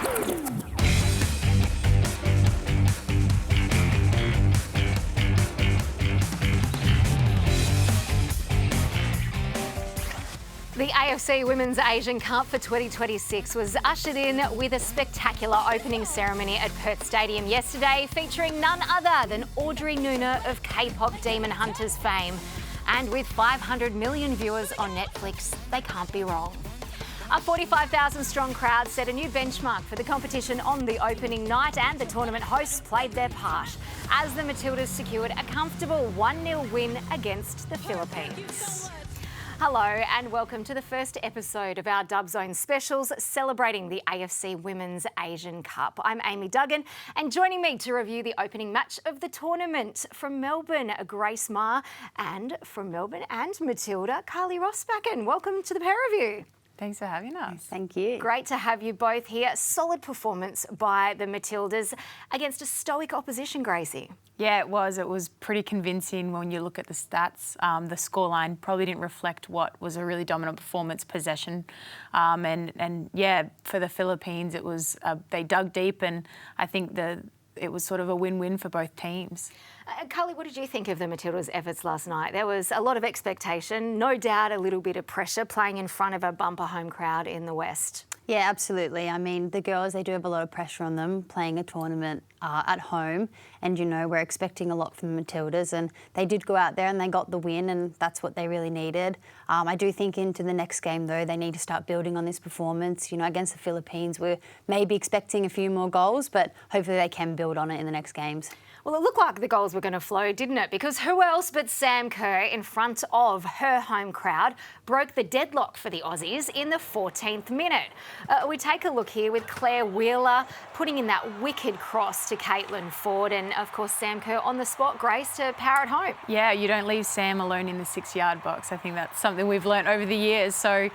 The AFC Women's Asian Cup for 2026 was ushered in with a spectacular opening ceremony at Perth Stadium yesterday, featuring none other than Audrey Nuna of K-pop Demon Hunters fame. And with 500 million viewers on Netflix, they can't be wrong. A 45,000 strong crowd set a new benchmark for the competition on the opening night, and the tournament hosts played their part as the Matildas secured a comfortable 1-0 win against the Philippines. Hello and welcome to the first episode of our Dub Zone specials celebrating the AFC Women's Asian Cup. I'm Amy Duggan, and joining me to review the opening match of the tournament from Melbourne, Grace Maher, and from Melbourne and Matilda, Carly Roestbakken. Welcome to the pair of you. Thanks for having us. Thank you. Great to have you both here. Solid performance by the Matildas against a stoic opposition, Gracie. Yeah, it was. It was pretty convincing when you look at the stats. The scoreline probably didn't reflect what was a really dominant performance, possession. And yeah, for the Philippines, it was they dug deep, and I think it was sort of a win-win for both teams. Carly, what did you think of the Matildas' efforts last night? There was a lot of expectation, no doubt a little bit of pressure playing in front of a bumper home crowd in the West. Yeah, absolutely. I mean, the girls, they do have a lot of pressure on them playing a tournament at home. And, you know, we're expecting a lot from the Matildas, and they did go out there and they got the win, and that's what they really needed. I do think into the next game, though, they need to start building on this performance. You know, against the Philippines, we're maybe expecting a few more goals, but hopefully they can build on it in the next games. Well, it looked like the goals were going to flow, didn't it? Because who else but Sam Kerr, in front of her home crowd, broke the deadlock for the Aussies in the 14th minute. We take a look here with Claire Wheeler putting in that wicked cross to Caitlin Ford, and of course Sam Kerr on the spot, Grace, to power it home. Yeah, you don't leave Sam alone in the 6-yard box. I think that's something we've learnt over the years. So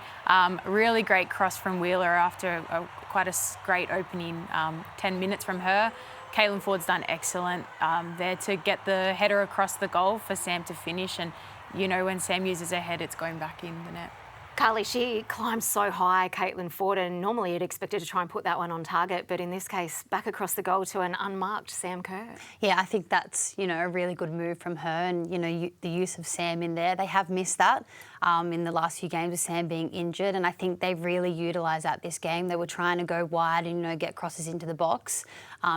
really great cross from Wheeler after quite a great opening 10 minutes from her. Caitlin Ford's done excellent there to get the header across the goal for Sam to finish. And, you know, when Sam uses her head, it's going back in the net. Carly, she climbed so high, Caitlin Ford, and normally you'd expect her to try and put that one on target, but in this case, back across the goal to an unmarked Sam Kerr. Yeah, I think that's, you know, a really good move from her, and, you know, the use of Sam in there. They have missed that in the last few games with Sam being injured, and I think they've really utilised that this game. They were trying to go wide and, you know, get crosses into the box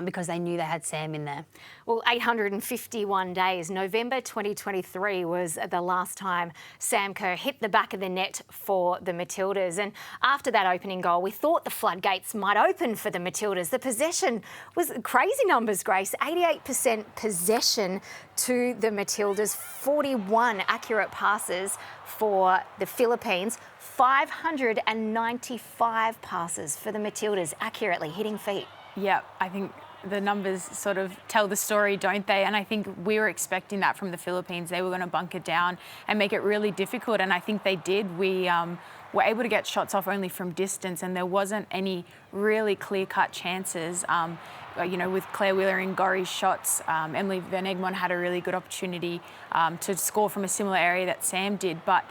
because they knew they had Sam in there. Well, 851 days. November 2023 was the last time Sam Kerr hit the back of the net for the Matildas. And after that opening goal, we thought the floodgates might open for the Matildas. The possession was crazy numbers, Grace. 88% possession to the Matildas, 41 accurate passes for the Philippines, 595 passes for the Matildas, accurately hitting feet. Yeah, I think the numbers sort of tell the story, don't they? And I think we were expecting that from the Philippines. They were going to bunker down and make it really difficult, and I think they did. We were able to get shots off only from distance, and there wasn't any really clear-cut chances. You know, with Claire Wheeler and Gorry's shots, Emily Van Egmond had a really good opportunity to score from a similar area that Sam did. But,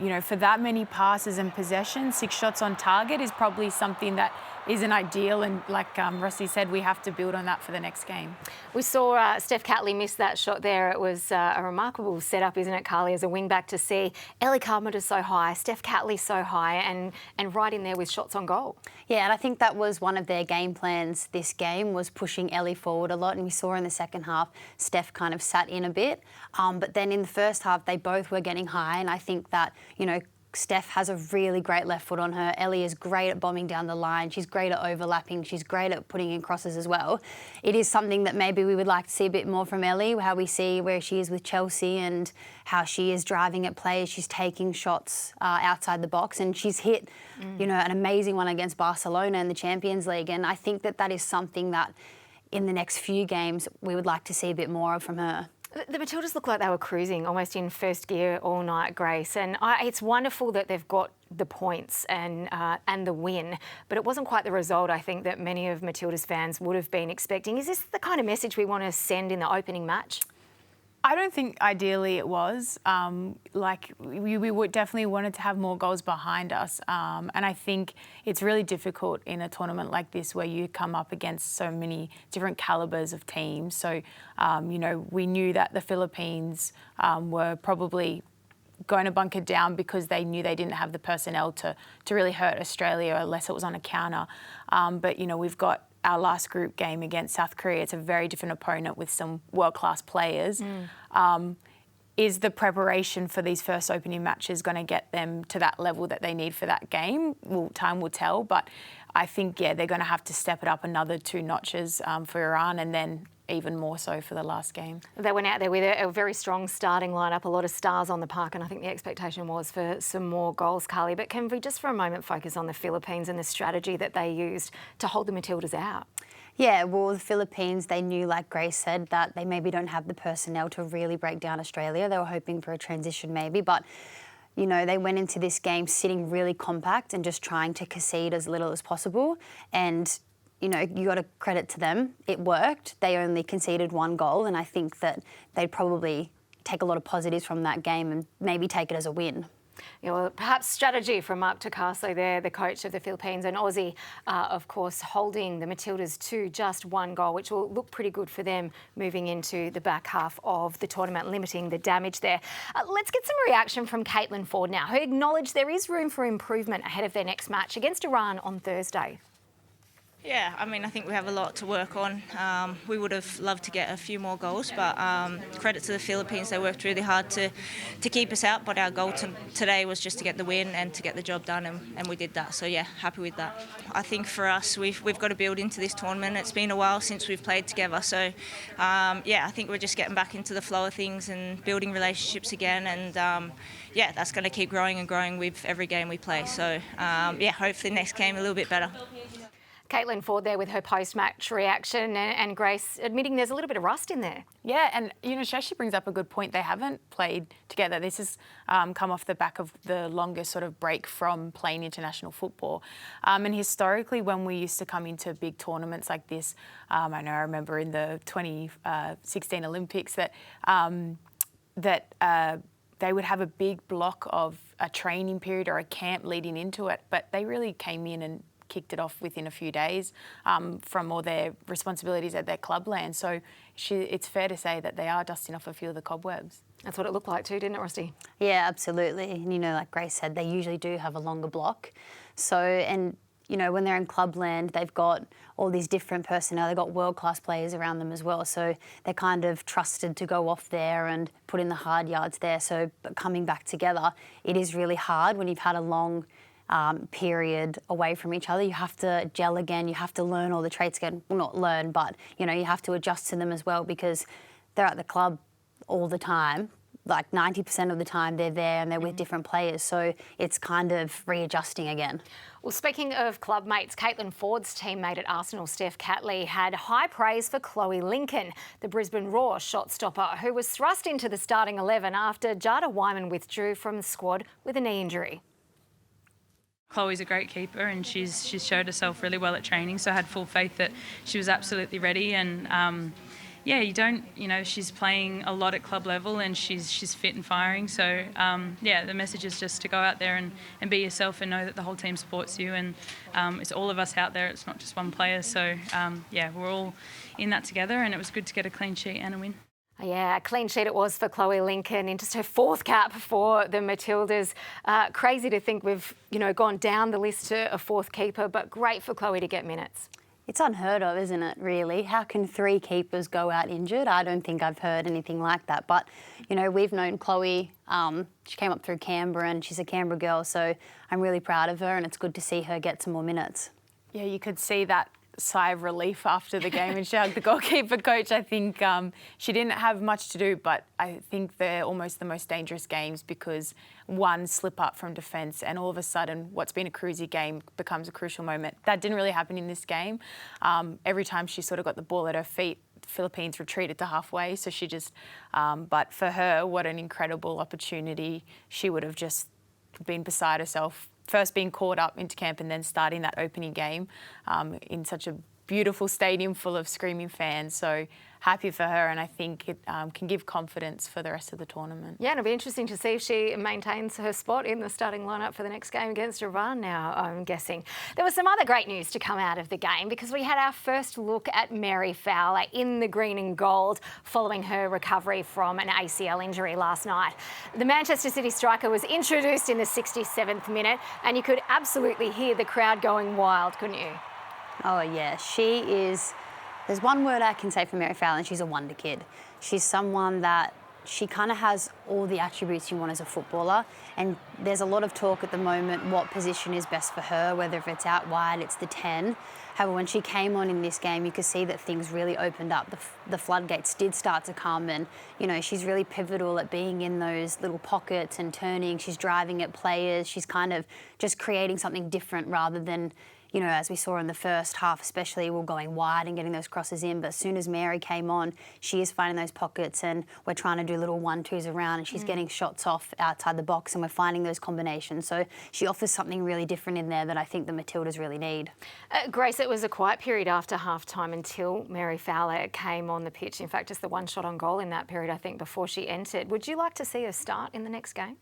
you know, for that many passes and possessions, 6 shots on target is probably something that isn't ideal, and like Rossi said, we have to build on that for the next game. We saw Steph Catley miss that shot there. It was a remarkable setup, isn't it, Carly, as a wing-back to see Ellie Carpenter so high, Steph Catley so high, and right in there with shots on goal. Yeah, and I think that was one of their game plans this game, was pushing Ellie forward a lot, and we saw in the second half Steph kind of sat in a bit, but then in the first half they both were getting high, and I think that, you know, Steph has a really great left foot on her. Ellie is great at bombing down the line. She's great at overlapping. She's great at putting in crosses as well. It is something that maybe we would like to see a bit more from Ellie, how we see where she is with Chelsea and how she is driving at players. She's taking shots outside the box, and she's hit, you know, an amazing one against Barcelona in the Champions League. And I think that is something that in the next few games we would like to see a bit more of from her. The Matildas look like they were cruising almost in first gear all night, Grace, and it's wonderful that they've got the points and the win, but it wasn't quite the result I think that many of Matildas fans would have been expecting. Is this the kind of message we want to send in the opening match? I don't think ideally it was. We would definitely wanted to have more goals behind us. And I think it's really difficult in a tournament like this where you come up against so many different calibers of teams. So, we knew that the Philippines were probably going to bunker down because they knew they didn't have the personnel to really hurt Australia unless it was on a counter. But, we've got our last group game against South Korea. It's a very different opponent with some world-class players. Is the preparation for these first opening matches going to get them to that level that they need for that game? Well, time will tell, but I think, they're going to have to step it up another 2 notches for Iran, and then even more so for the last game. They went out there with a very strong starting lineup, a lot of stars on the park, and I think the expectation was for some more goals, Carly. But can we just for a moment focus on the Philippines and the strategy that they used to hold the Matildas out? Yeah, well, the Philippines, they knew, like Grace said, that they maybe don't have the personnel to really break down Australia. They were hoping for a transition maybe, but they went into this game sitting really compact and just trying to concede as little as possible. And you got to credit to them. It worked. They only conceded 1 goal, and I think that they'd probably take a lot of positives from that game and maybe take it as a win. Yeah, well, perhaps strategy from Mark Takaso there, the coach of the Philippines, and Aussie, of course, holding the Matildas to just 1 goal, which will look pretty good for them moving into the back half of the tournament, limiting the damage there. Let's get some reaction from Caitlin Ford now, who acknowledged there is room for improvement ahead of their next match against Iran on Thursday. Yeah, I think we have a lot to work on. We would have loved to get a few more goals, but credit to the Philippines. They worked really hard to keep us out, but our goal today was just to get the win and to get the job done, and we did that. So, happy with that. I think for us, we've got to build into this tournament. It's been a while since we've played together. So, I think we're just getting back into the flow of things and building relationships again. And, that's going to keep growing and growing with every game we play. So, hopefully next game a little bit better. Caitlin Ford there with her post-match reaction, and Grace admitting there's a little bit of rust in there. Yeah, and she actually brings up a good point. They haven't played together. This has come off the back of the longest sort of break from playing international football. And historically, when we used to come into big tournaments like this, I remember in the 2016 Olympics that they would have a big block of a training period or a camp leading into it, but they really came in and kicked it off within a few days from all their responsibilities at their clubland. So it's fair to say that they are dusting off a few of the cobwebs. That's what it looked like too, didn't it, Rusty? Yeah, absolutely. And, like Grace said, they usually do have a longer block. So, and, when they're in clubland, they've got all these different personnel. They've got world-class players around them as well. So they're kind of trusted to go off there and put in the hard yards there. So but coming back together, it is really hard when you've had a long period away from each other. You have to gel again. You have to learn all the traits again. Well, not learn, but, you have to adjust to them as well because they're at the club all the time. Like 90% of the time they're there and they're with different players. So it's kind of readjusting again. Well, speaking of club mates, Caitlin Ford's teammate at Arsenal, Steph Catley, had high praise for Chloe Lincoln, the Brisbane Roar shot stopper, who was thrust into the starting 11 after Jada Wyman withdrew from the squad with a knee injury. Chloe's a great keeper and she's showed herself really well at training, so I had full faith that she was absolutely ready. And she's playing a lot at club level and she's fit and firing. So the message is just to go out there and be yourself and know that the whole team supports you, and it's all of us out there. It's not just one player. So we're all in that together, and it was good to get a clean sheet and a win. Yeah, a clean sheet it was for Chloe Lincoln in just her 4th cap for the Matildas. Crazy to think we've, gone down the list to a 4th keeper, but great for Chloe to get minutes. It's unheard of, isn't it, really? How can 3 keepers go out injured? I don't think I've heard anything like that. But, we've known Chloe. She came up through Canberra and she's a Canberra girl, so I'm really proud of her and it's good to see her get some more minutes. Yeah, you could see that sigh of relief after the game and she hugged the goalkeeper coach. I think she didn't have much to do, but I think they're almost the most dangerous games because one slip up from defence and all of a sudden what's been a cruisy game becomes a crucial moment. That didn't really happen in this game. Every time she sort of got the ball at her feet, the Philippines retreated to halfway, so she just, but for her, what an incredible opportunity. She would have just been beside herself, first being caught up into camp and then starting that opening game in such a beautiful stadium full of screaming fans. So happy for her, and I think it can give confidence for the rest of the tournament. Yeah, and it'll be interesting to see if she maintains her spot in the starting lineup for the next game against Iran now, I'm guessing. There was some other great news to come out of the game because we had our first look at Mary Fowler in the green and gold following her recovery from an ACL injury last night. The Manchester City striker was introduced in the 67th minute, and you could absolutely hear the crowd going wild, couldn't you? Oh, yeah. She is... There's one word I can say for Mary Fowler, and she's a wonder kid. She's someone that she kind of has all the attributes you want as a footballer, and there's a lot of talk at the moment what position is best for her, whether if it's out wide, it's the 10. However, when she came on in this game, you could see that things really opened up. The floodgates did start to come, and, you know, she's really pivotal at being in those little pockets and turning. She's driving at players. She's kind of just creating something different rather than, you know, as we saw in the first half, especially, we're going wide and getting those crosses in. But as soon as Mary came on, she is finding those pockets, and we're trying to do little 1-2s around, and she's getting shots off outside the box, and we're finding those combinations. So she offers something really different in there that I think the Matildas really need. Grace, it was a quiet period after half-time until Mary Fowler came on the pitch. In fact, just the one shot on goal in that period, I think, before she entered. Would you like to see her start in the next game?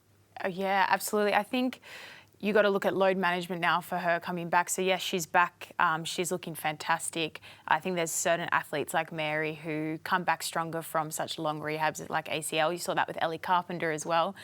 Yeah, absolutely. I think you got to look at load management now for her coming back. So yes, she's back. She's looking fantastic. I think there's certain athletes like Mary who come back stronger from such long rehabs like ACL. You saw that with Ellie Carpenter as well.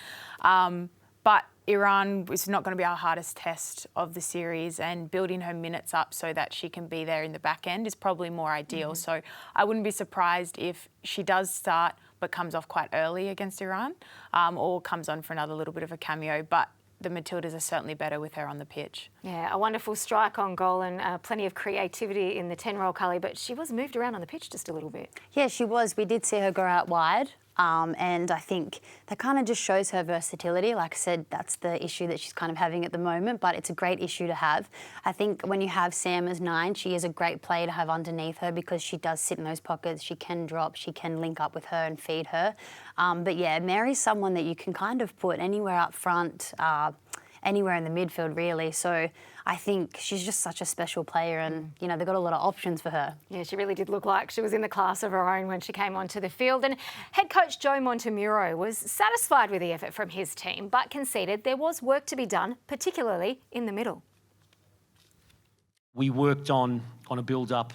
But Iran is not going to be our hardest test of the series, and building her minutes up so that she can be there in the back end is probably more ideal. So I wouldn't be surprised if she does start but comes off quite early against Iran, or comes on for another little bit of a cameo. But the Matildas are certainly better with her on the pitch. Yeah, a wonderful strike on goal and plenty of creativity in the 10-roll, Cully, but she was moved around on the pitch just a little bit. Yeah, she was. We did see her go out wide. And I think that kind of just shows her versatility. Like I said, that's the issue that she's kind of having at the moment, but it's a great issue to have. I think when you have Sam as 9, she is a great player to have underneath her because she does sit in those pockets. She can drop, she can link up with her and feed her. But yeah, Mary's someone that you can kind of put anywhere up front, anywhere in the midfield, really. So I think she's just such a special player, and, you know, they've got a lot of options for her. Yeah, she really did look like she was in the class of her own when she came onto the field. And head coach Joe Montemuro was satisfied with the effort from his team, but conceded there was work to be done, particularly in the middle. We worked on a build-up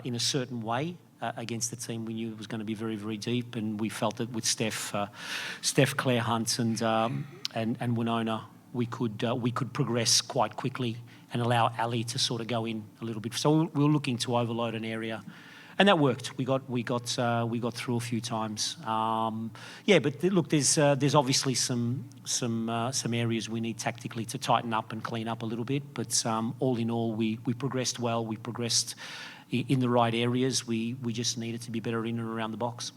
in a certain way against the team we knew was going to be very, very deep, and we felt that with Steph, Claire Hunt and Winona, we could progress quite quickly and allow Ali to sort of go in a little bit. So we were looking to overload an area, and that worked. We got through a few times. Yeah, but look, there's obviously some areas we need tactically to tighten up and clean up a little bit. But all in all, we progressed well. We progressed in the right areas. We just needed to be better in and around the box.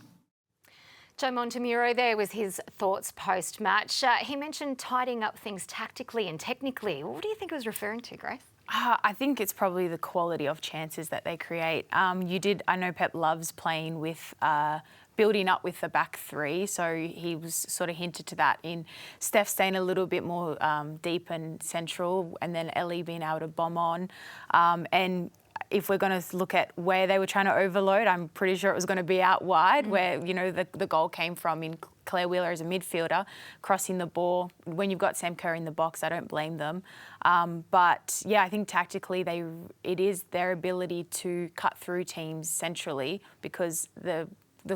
Joe Montemuro, there was his thoughts post-match. He mentioned tidying up things tactically and technically. What do you think he was referring to, Grace? I think it's probably the quality of chances that they create. I know Pep loves playing with building up with the back 3, so he was sort of hinted to that in Steph staying a little bit more deep and central, and then Ellie being able to bomb on. And if we're going to look at where they were trying to overload, I'm pretty sure it was going to be out wide, where, you know, the goal came from in Claire Wheeler as a midfielder, crossing the ball. When you've got Sam Kerr in the box, I don't blame them. But yeah, I think tactically it is their ability to cut through teams centrally, because the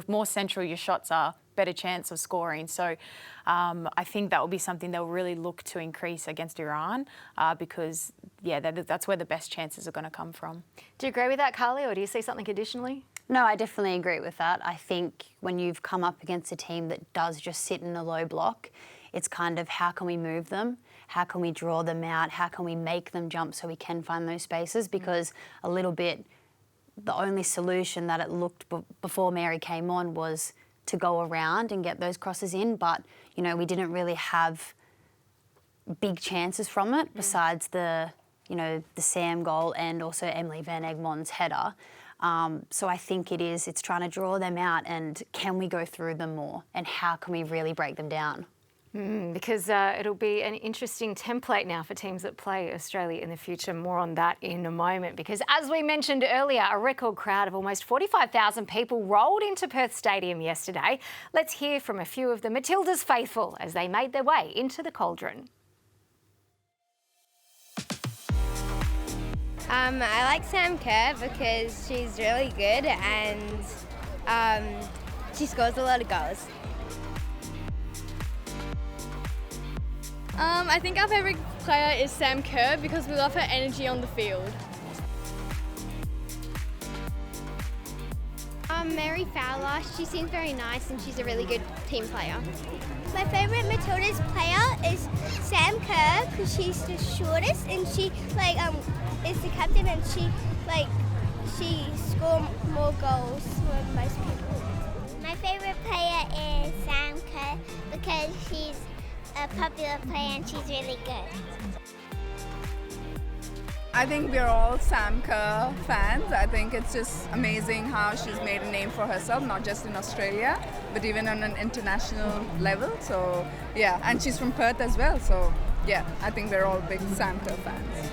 more central your shots are, better chance of scoring. So I think that will be something they'll really look to increase against Iran, because, yeah, that's where the best chances are going to come from. Do you agree with that, Carly, or do you see something additionally? No, I definitely agree with that. I think when you've come up against a team that does just sit in a low block, it's kind of how can we move them? How can we draw them out? How can we make them jump so we can find those spaces? Because a little bit, the only solution that it looked before Mary came on was to go around and get those crosses in, but, you know, we didn't really have big chances from it besides the Sam goal and also Emily Van Egmont's header. So I think it's trying to draw them out, and can we go through them more, and how can we really break them down? Because it'll be an interesting template now for teams that play Australia in the future. More on that in a moment, because as we mentioned earlier, a record crowd of almost 45,000 people rolled into Perth Stadium yesterday. Let's hear from a few of the Matildas faithful as they made their way into the cauldron. I like Sam Kerr because she's really good and she scores a lot of goals. I think our favourite player is Sam Kerr because we love her energy on the field. Mary Fowler, she seems very nice and she's a really good team player. My favourite Matildas player is Sam Kerr because she's the shortest and she is the captain and she scores more goals than most people. My favourite player is Sam Kerr because she's a popular player and she's really good. I think we're all Sam Kerr fans. I think it's just amazing how she's made a name for herself, not just in Australia, but even on an international level. So yeah, and she's from Perth as well. So yeah, I think we're all big Sam Kerr fans.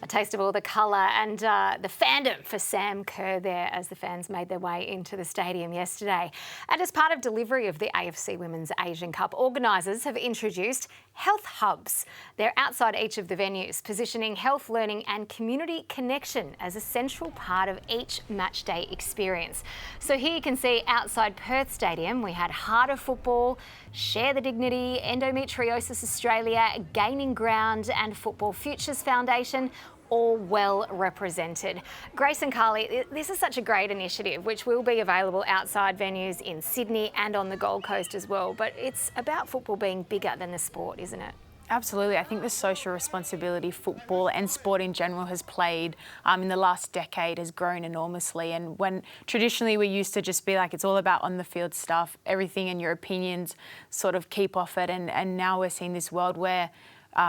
Taste of all the colour and the fandom for Sam Kerr there as the fans made their way into the stadium yesterday. And as part of delivery of the AFC Women's Asian Cup, organisers have introduced health hubs. They're outside each of the venues, positioning health, learning and community connection as a central part of each matchday experience. So here you can see outside Perth Stadium, we had Harder Football, Share the Dignity, Endometriosis Australia, Gaining Ground and Football Futures Foundation, all well represented. Grace and Carly, this is such a great initiative which will be available outside venues in Sydney and on the Gold Coast as well, but it's about football being bigger than the sport, isn't it? Absolutely. I think the social responsibility football and sport in general has played in the last decade has grown enormously. And when traditionally we used to just be like, it's all about on the field stuff, everything and your opinions sort of keep off it. And now we're seeing this world where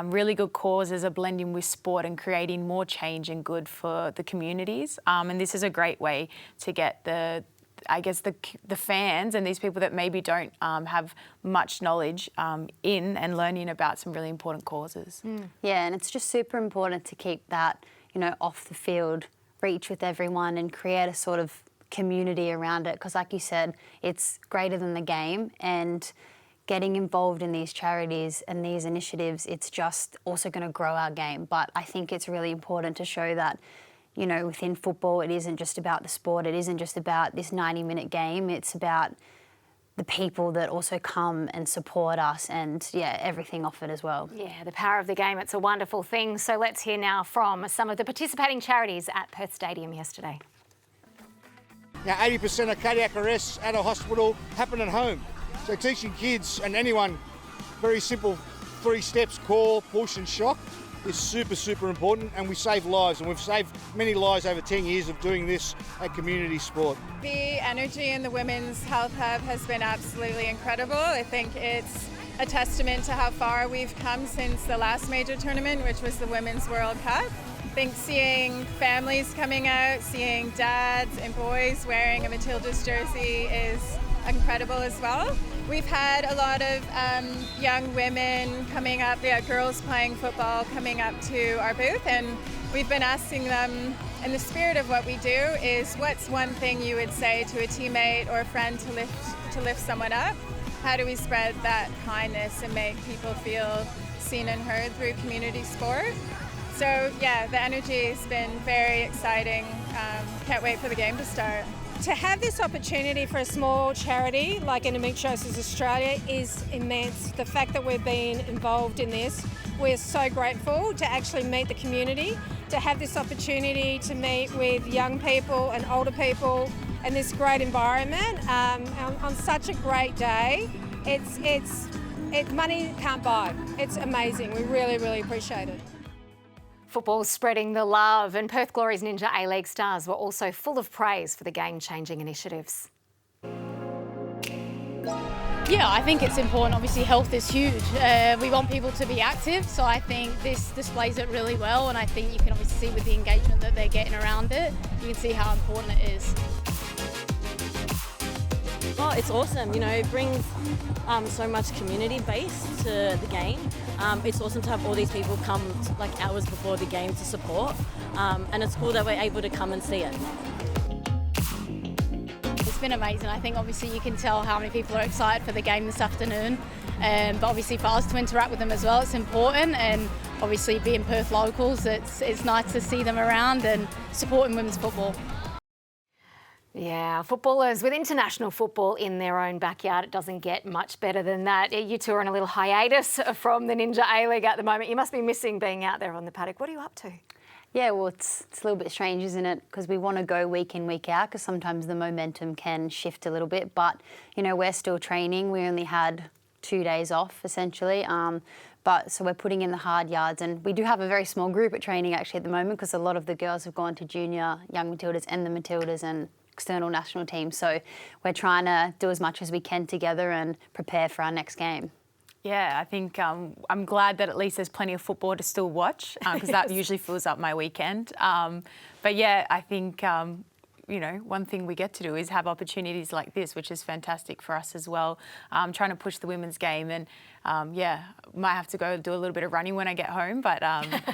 really good causes are blending with sport and creating more change and good for the communities. And this is a great way to get the fans and these people that maybe don't have much knowledge in and learning about some really important causes. Yeah, and it's just super important to keep that, off the field reach with everyone and create a sort of community around it. Because like you said, it's greater than the game, and getting involved in these charities and these initiatives, it's just also going to grow our game. But I think it's really important to show that, within football, it isn't just about the sport. It isn't just about this 90-minute game. It's about the people that also come and support us and, everything off it as well. Yeah, the power of the game. It's a wonderful thing. So let's hear now from some of the participating charities at Perth Stadium yesterday. Now, 80% of cardiac arrests at a hospital happen at home. So teaching kids and anyone very simple 3 steps: call, push and shock is super, super important, and we save lives, and we've saved many lives over 10 years of doing this at community sport. The energy in the Women's Health Hub has been absolutely incredible. I think it's a testament to how far we've come since the last major tournament, which was the Women's World Cup. I think seeing families coming out, seeing dads and boys wearing a Matildas jersey is incredible as well. We've had a lot of young women coming up, girls playing football coming up to our booth, and we've been asking them, in the spirit of what we do, is what's one thing you would say to a teammate or a friend to lift someone up? How do we spread that kindness and make people feel seen and heard through community sport? So yeah, the energy has been very exciting. Can't wait for the game to start. To have this opportunity for a small charity like Endometriosis Australia is immense. The fact that we've been involved in this, we're so grateful to actually meet the community, to have this opportunity to meet with young people and older people in this great environment on such a great day. Money can't buy. It's amazing. We really, really appreciate it. Football spreading the love, and Perth Glory's NinjaALeague stars were also full of praise for the game-changing initiatives. Yeah, I think it's important. Obviously, health is huge. We want people to be active, so I think this displays it really well, and I think you can obviously see with the engagement that they're getting around it, you can see how important it is. Oh, it's awesome. You know, it brings so much community base to the game. It's awesome to have all these people come like hours before the game to support, and it's cool that we're able to come and see it. It's been amazing. I think obviously you can tell how many people are excited for the game this afternoon, but obviously for us to interact with them as well, it's important, and obviously being Perth locals, it's nice to see them around and supporting women's football. Yeah, footballers with international football in their own backyard, it doesn't get much better than that. You two are on a little hiatus from the Ninja A-League at the moment. You must be missing being out there on the paddock. What are you up to? Yeah, well, it's a little bit strange, isn't it? Because we want to go week in, week out, because sometimes the momentum can shift a little bit. But, you know, we're still training. We only had 2 days off, essentially. So we're putting in the hard yards, and we do have a very small group at training actually at the moment, because a lot of the girls have gone to junior, young Matildas and the Matildas and external national teams. So we're trying to do as much as we can together and prepare for our next game. Yeah, I think I'm glad that at least there's plenty of football to still watch, because that usually fills up my weekend. But yeah, I think, you know, one thing we get to do is have opportunities like this, which is fantastic for us as well. Trying to push the women's game, and yeah, might have to go do a little bit of running when I get home, but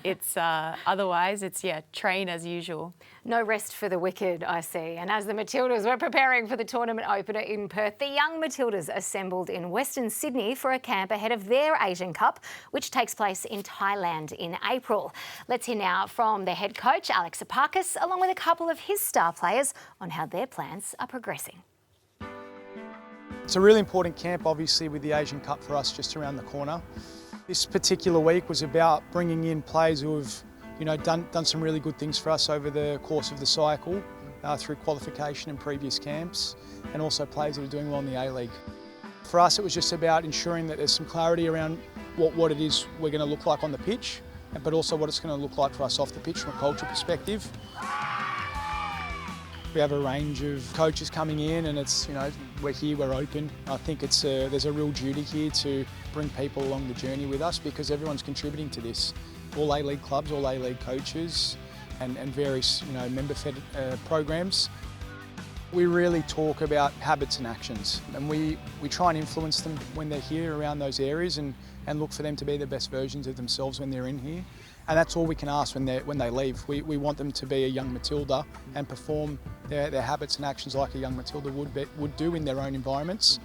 it's otherwise it's, yeah, train as usual. No rest for the wicked, I see. And as the Matildas were preparing for the tournament opener in Perth, the young Matildas assembled in Western Sydney for a camp ahead of their Asian Cup, which takes place in Thailand in April. Let's hear now from their head coach, Alex Apakis, along with a couple of his star players on how their plans are progressing. It's a really important camp, obviously, with the Asian Cup for us just around the corner. This particular week was about bringing in players who have, you know, done some really good things for us over the course of the cycle, through qualification and previous camps, and also players that are doing well in the A-League. For us, it was just about ensuring that there's some clarity around what it is we're going to look like on the pitch, but also what it's going to look like for us off the pitch from a culture perspective. We have a range of coaches coming in, and it's, you know, we're here, we're open. I think it's there's a real duty here to bring people along the journey with us, because everyone's contributing to this. All A-League clubs, all A-League coaches, and various, you know, member-fed programs. We really talk about habits and actions, and we try and influence them when they're here around those areas, and look for them to be the best versions of themselves when they're in here. And that's all we can ask when they leave. We want them to be a young Matilda and perform their habits and actions like a young Matilda would do in their own environments.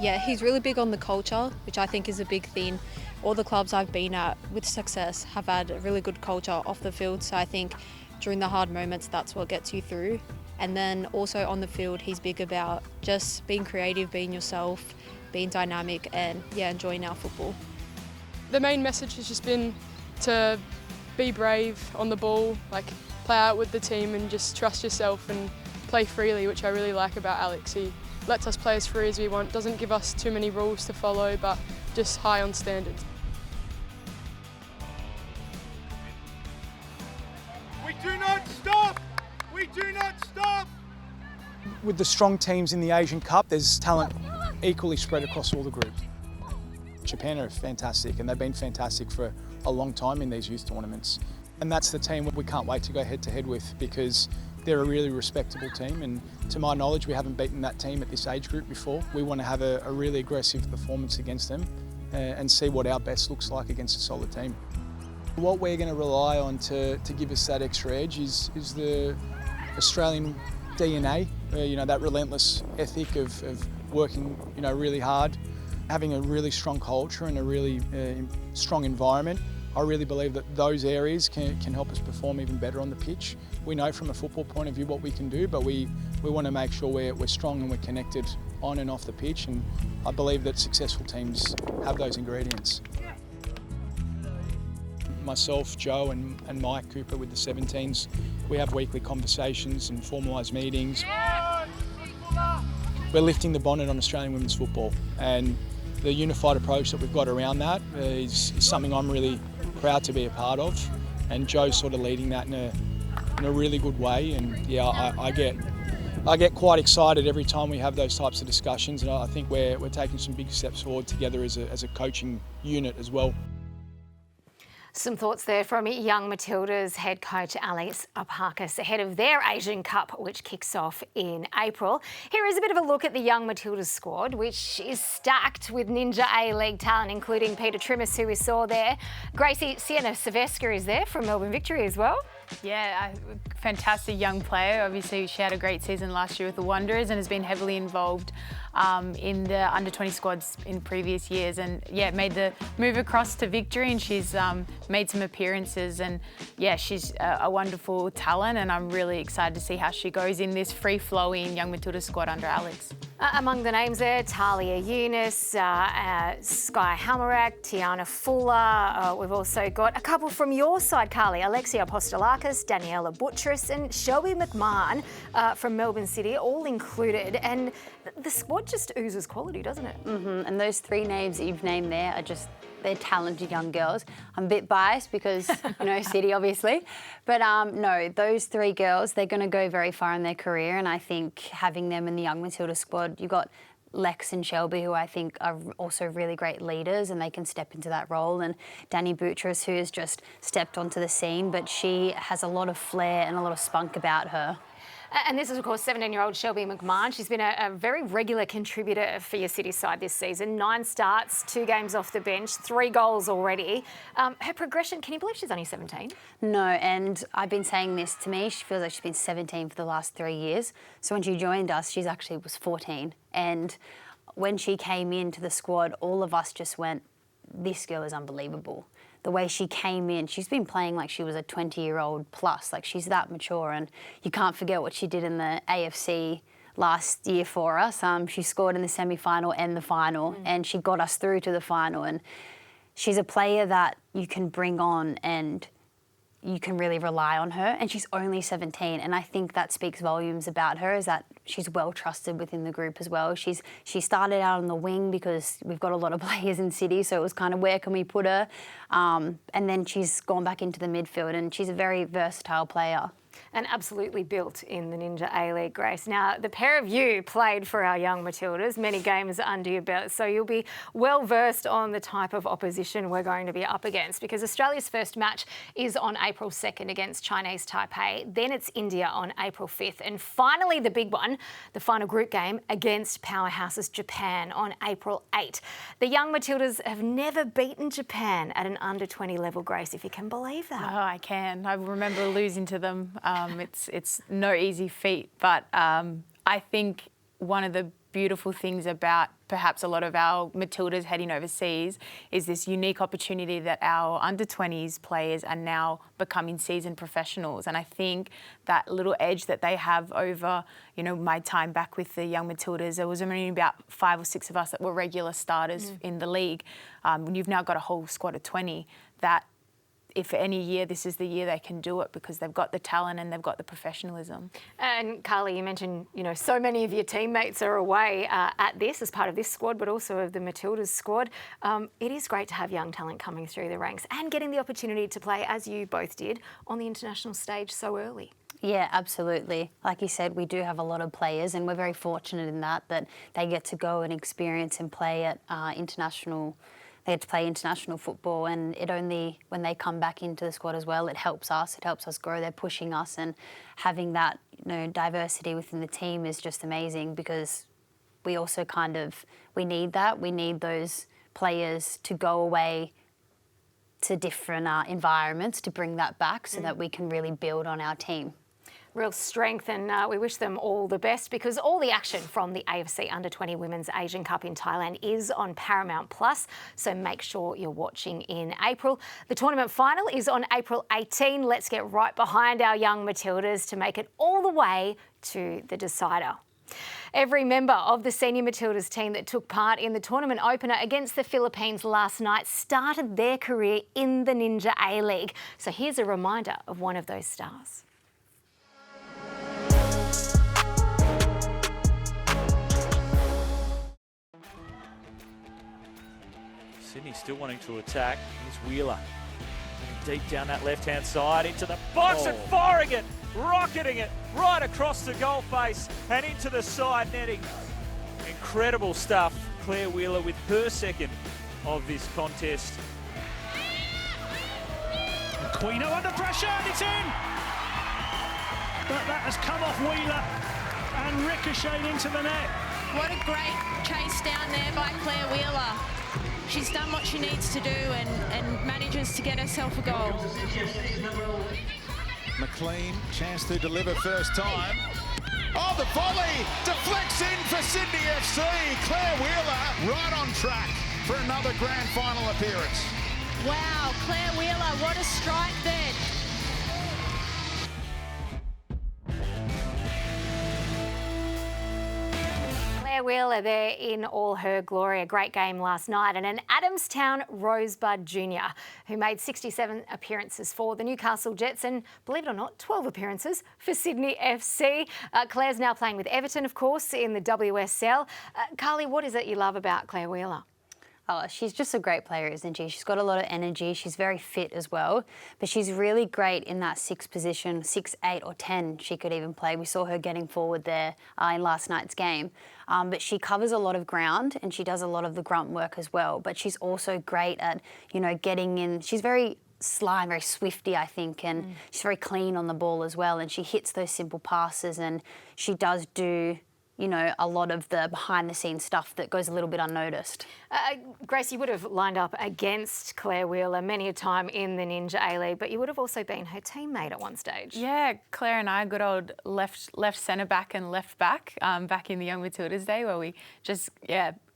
Yeah, he's really big on the culture, which I think is a big thing. All the clubs I've been at with success have had a really good culture off the field, so I think during the hard moments that's what gets you through. And then also on the field, he's big about just being creative, being yourself, being dynamic, and yeah, enjoying our football. The main message has just been to be brave on the ball, like play out with the team and just trust yourself and play freely, which I really like about Alex. He lets us play as free as we want, doesn't give us too many rules to follow, but just high on standards. We do not stop! We do not stop! With the strong teams in the Asian Cup, there's talent equally spread across all the groups. Japan are fantastic, and they've been fantastic for a long time in these youth tournaments. And that's the team we can't wait to go head-to-head with, because they're a really respectable team, and to my knowledge we haven't beaten that team at this age group before. We want to have a really aggressive performance against them and see what our best looks like against a solid team. What we're going to rely on to give us that extra edge is the Australian DNA, you know, that relentless ethic of working, you know, really hard, having a really strong culture and a really strong environment. I really believe that those areas can help us perform even better on the pitch. We know from a football point of view what we can do, but we want to make sure we're strong and we're connected on and off the pitch, and I believe that successful teams have those ingredients. Myself, Joe and Mike Cooper with the 17s, we have weekly conversations and formalised meetings. We're lifting the bonnet on Australian women's football, and the unified approach that we've got around that is something I'm really proud to be a part of, and Joe's sort of leading that in a really good way. And yeah, I get I get quite excited every time we have those types of discussions, and I think we're taking some big steps forward together as a coaching unit as well. Some thoughts there from young Matildas head coach Alex Opakis ahead of their Asian Cup, which kicks off in April. Here is a bit of a look at the young Matildas squad, which is stacked with Ninja-A-League talent, including Peter Trimmis, who we saw there. Gracie Sienna Silvestre is there from Melbourne Victory as well. Yeah, a fantastic young player. Obviously, she had a great season last year with the Wanderers and has been heavily involved in the under-20 squads in previous years, and yeah, made the move across to Victory, and she's made some appearances, and yeah, she's a wonderful talent, and I'm really excited to see how she goes in this free-flowing young Matilda squad under Alex. Among the names there, Talia Eunice, Sky Hamarak, Tiana Fuller. We've also got a couple from your side, Carly. Alexia Apostolakis, Daniela Buttress and Shelby McMahon from Melbourne City, all included. And the squad just oozes quality, doesn't it? Mm-hmm. And those three names that you've named there are just, they're talented young girls. I'm a bit biased because, you know, City obviously. But no, those three girls, they're going to go very far in their career. And I think having them in the young Matilda squad, you've got Lex and Shelby, who I think are also really great leaders, and they can step into that role. And Dani Buttress, who has just stepped onto the scene, but she has a lot of flair and a lot of spunk about her. And this is, of course, 17-year-old Shelby McMahon. She's been a very regular contributor for your City side this season. 9 starts, 2 games off the bench, 3 goals already. Her progression, can you believe she's only 17? No, and I've been saying this to me. She feels like she's been 17 for the last 3 years. So when she joined us, she actually was 14. And when she came into the squad, all of us just went, this girl is unbelievable. The way she came in, she's been playing like she was a 20-year-old plus, like she's that mature, and you can't forget what she did in the AFC last year for us. She scored in the semi-final and the final, and she got us through to the final, and she's a player that you can bring on and you can really rely on her, and she's only 17, and I think that speaks volumes about her, is that she's well trusted within the group as well. She started out on the wing because we've got a lot of players in City, so it was kind of where can we put her, and then she's gone back into the midfield, and she's a very versatile player. And absolutely built in the Ninja-A-League, Grace. Now, the pair of you played for our young Matildas, many games under your belt, so you'll be well versed on the type of opposition we're going to be up against, because Australia's first match is on April 2nd against Chinese Taipei. Then it's India on April 5th. And finally, the big one, the final group game against powerhouses Japan on April 8th. The young Matildas have never beaten Japan at an under-20 level, Grace, if you can believe that. Oh, I can. I remember losing to them. It's no easy feat, but I think one of the beautiful things about perhaps a lot of our Matildas heading overseas is this unique opportunity that our under-20s players are now becoming seasoned professionals. And I think that little edge that they have over, you know, my time back with the young Matildas, there was only about 5 or 6 of us that were regular starters in the league. When you've now got a whole squad of 20, that if any year, this is the year they can do it, because they've got the talent and they've got the professionalism. And Carly, you mentioned, you know, so many of your teammates are away at this as part of this squad, but also of the Matildas squad. It is great to have young talent coming through the ranks and getting the opportunity to play, as you both did, on the international stage so early. Yeah, absolutely. Like you said, we do have a lot of players, and we're very fortunate in that they get to go and experience and play at international. They get to play international football, and it only, when they come back into the squad as well, it helps us grow. They're pushing us, and having that, you know, diversity within the team is just amazing, because we also we need that. We need those players to go away to different environments to bring that back, so that we can really build on our team. Real strength, and we wish them all the best, because all the action from the AFC Under-20 Women's Asian Cup in Thailand is on Paramount+, so make sure you're watching in April. The tournament final is on April 18. Let's get right behind our young Matildas to make it all the way to the decider. Every member of the senior Matildas team that took part in the tournament opener against the Philippines last night started their career in the Ninja-A-League. So here's a reminder of one of those stars. Sydney still wanting to attack. Here's Wheeler. Deep down that left-hand side into the box and firing it, rocketing it right across the goal face and into the side netting. Incredible stuff. Claire Wheeler with her second of this contest. Aquino under pressure, and it's in! But that has come off Wheeler and ricocheted into the net. What a great chase down there by Claire Wheeler. She's done what she needs to do and manages to get herself a goal. McLean, chance to deliver first time. Oh, the volley deflects in for Sydney FC. Claire Wheeler right on track for another grand final appearance. Wow, Claire Wheeler, what a strike there. Claire Wheeler there in all her glory. A great game last night. And an Adamstown Rosebud Junior who made 67 appearances for the Newcastle Jets and, believe it or not, 12 appearances for Sydney FC. Claire's now playing with Everton, of course, in the WSL. Carly, what is it you love about Claire Wheeler? Oh, she's just a great player, isn't she? She's got a lot of energy. She's very fit as well. But she's really great in that 6 position, 6, 8 or 10 she could even play. We saw her getting forward there in last night's game. But she covers a lot of ground and she does a lot of the grunt work as well. But she's also great at, you know, getting in. She's very sly and very swifty, I think, and she's very clean on the ball as well. And she hits those simple passes and she does do, you know, a lot of the behind-the-scenes stuff that goes a little bit unnoticed. Grace, you would have lined up against Claire Wheeler many a time in the Ninja A-League, but you would have also been her teammate at one stage. Yeah, Claire and I, good old left centre back and left back, back in the Young Matildas day, where we just,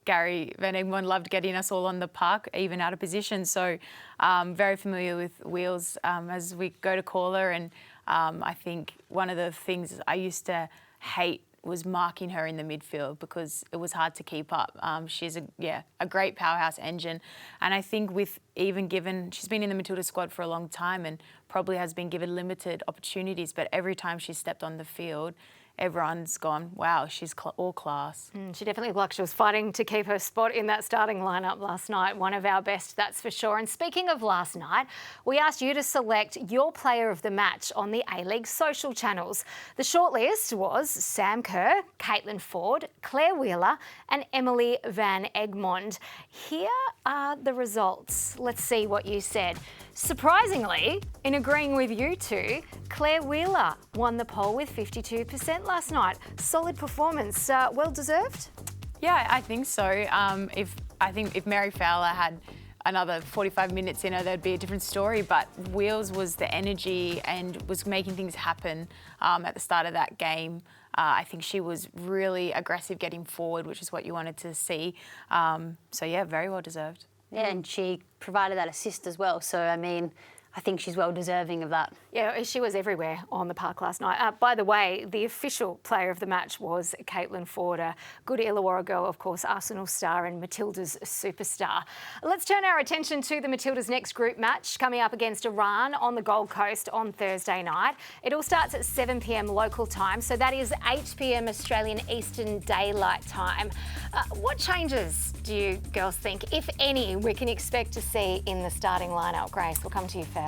Gary Van Egmond loved getting us all on the park, even out of position. So very familiar with Wheels as we go to call her. And I think one of the things I used to hate was marking her in the midfield because it was hard to keep up. She's a great powerhouse engine. And I think she's been in the Matilda squad for a long time and probably has been given limited opportunities, but every time she's stepped on the field, everyone's gone, wow, she's all class. She definitely looked like she was fighting to keep her spot in that starting lineup last night. One of our best, that's for sure. And speaking of last night, we asked you to select your player of the match on the A-League social channels. The shortlist was Sam Kerr, Caitlin Ford, Claire Wheeler and Emily Van Egmond. Here are the results. Let's see what you said. Surprisingly, in agreeing with you two, Claire Wheeler won the poll with 52% last night. Solid performance, well deserved? Yeah, I think so. If Mary Fowler had another 45 minutes in her, there'd be a different story. But Wheels was the energy and was making things happen at the start of that game. I think she was really aggressive getting forward, which is what you wanted to see. So yeah, very well deserved. Yeah, and she provided that assist as well. So, I mean, I think she's well deserving of that. Yeah, she was everywhere on the park last night. By the way, the official player of the match was Caitlin Ford, a good Illawarra girl, of course, Arsenal star and Matilda's superstar. Let's turn our attention to the Matilda's next group match coming up against Iran on the Gold Coast on Thursday night. It all starts at 7 p.m. local time, so that is 8 p.m. Australian Eastern Daylight Time. What changes do you girls think, if any, we can expect to see in the starting lineup? Grace, we'll come to you first.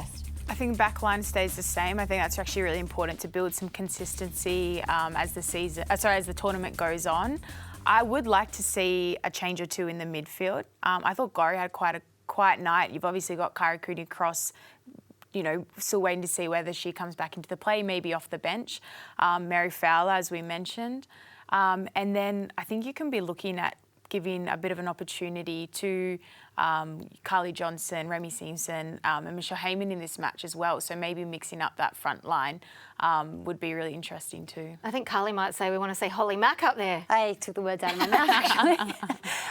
I think backline stays the same. I think that's actually really important to build some consistency as the tournament goes on. I would like to see a change or two in the midfield. I thought Gori had quite a quiet night. You've obviously got Kyra Cooney-Cross, you know, still waiting to see whether she comes back into the play, maybe off the bench. Mary Fowler, as we mentioned. And then I think you can be looking at giving a bit of an opportunity to Carly Johnson, Remy Simpson and Michelle Heyman in this match as well. So maybe mixing up that front line would be really interesting too. I think Carly might say we want to see Holly Mack up there. I took the words out of my mouth, actually.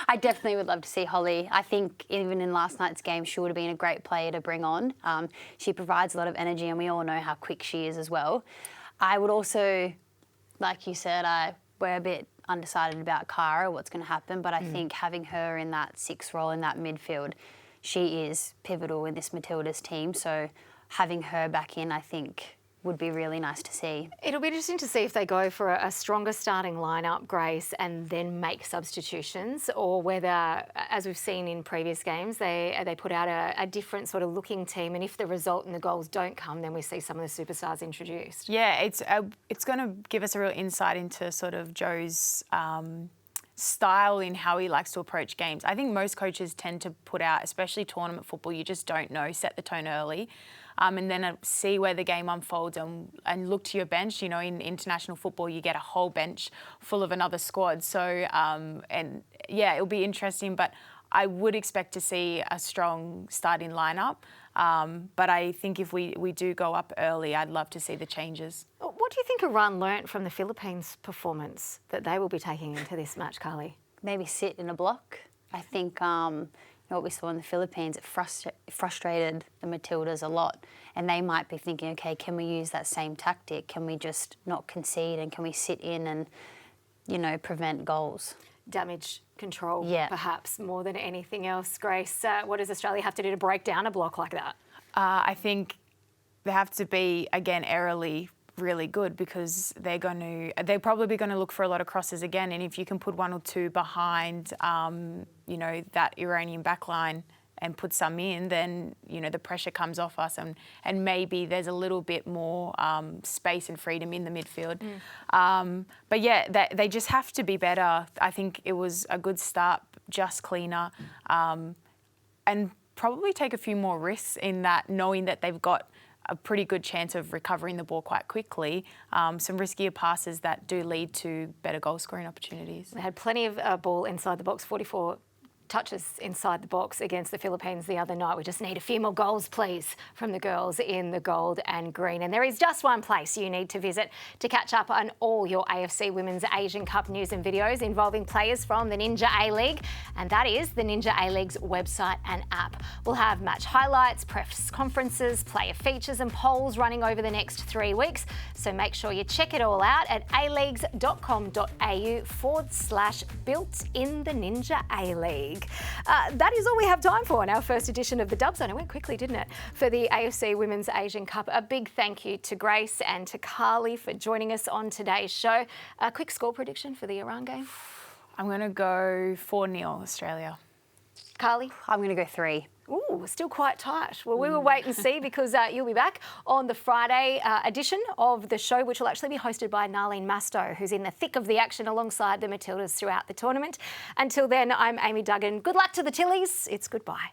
I definitely would love to see Holly. I think even in last night's game, she would have been a great player to bring on. She provides a lot of energy and we all know how quick she is as well. I would also, like you said, we're a bit undecided about Kyra, what's going to happen, but I think having her in that 6 role in that midfield, she is pivotal in this Matildas team. So having her back in, I think, would be really nice to see. It'll be interesting to see if they go for a stronger starting lineup, Grace, and then make substitutions, or whether, as we've seen in previous games, they put out a different sort of looking team, and if the result and the goals don't come, then we see some of the superstars introduced. Yeah, it's going to give us a real insight into sort of Joe's style in how he likes to approach games. I think most coaches tend to put out, especially tournament football, you just don't know, set the tone early. And then see where the game unfolds and look to your bench. You know, in international football, you get a whole bench full of another squad. So, and yeah, it'll be interesting, but I would expect to see a strong starting lineup. But I think if we do go up early, I'd love to see the changes. What do you think Iran learnt from the Philippines' performance that they will be taking into this match, Carly? Maybe sit in a block. I think what we saw in the Philippines, it frustrated the Matildas a lot, and they might be thinking, okay, can we use that same tactic? Can we just not concede, and can we sit in and, you know, prevent goals? Damage control, yeah, perhaps more than anything else. Grace, what does Australia have to do to break down a block like that? I think they have to be, again, aerially really good, because they're probably going to look for a lot of crosses again, and if you can put one or two behind you know, that Iranian backline and put some in, then, you know, the pressure comes off us, and maybe there's a little bit more space and freedom in the midfield. But yeah, they just have to be better. I think it was a good start, just cleaner, and probably take a few more risks in that, knowing that they've got a pretty good chance of recovering the ball quite quickly. Some riskier passes that do lead to better goal scoring opportunities. They had plenty of ball inside the box, 44 touches inside the box against the Philippines the other night. We just need a few more goals, please, from the girls in the gold and green. And there is just one place you need to visit to catch up on all your AFC Women's Asian Cup news and videos involving players from the Ninja-A-League, and that is the Ninja-A-League's website and app. We'll have match highlights, press conferences, player features and polls running over the next 3 weeks, so make sure you check it all out at aleagues.com.au/BuiltInTheNinjaALeague. That is all we have time for in our first edition of the Dub Zone. It went quickly, didn't it, for the AFC Women's Asian Cup. A big thank you to Grace and to Carly for joining us on today's show. A quick score prediction for the Iran game? I'm going to go 4-0 Australia. Carly? I'm going to go 3. Ooh, still quite tight. Well, we will wait and see, because you'll be back on the Friday edition of the show, which will actually be hosted by Narlene Masto, who's in the thick of the action alongside the Matildas throughout the tournament. Until then, I'm Amy Duggan. Good luck to the Tillies. It's goodbye.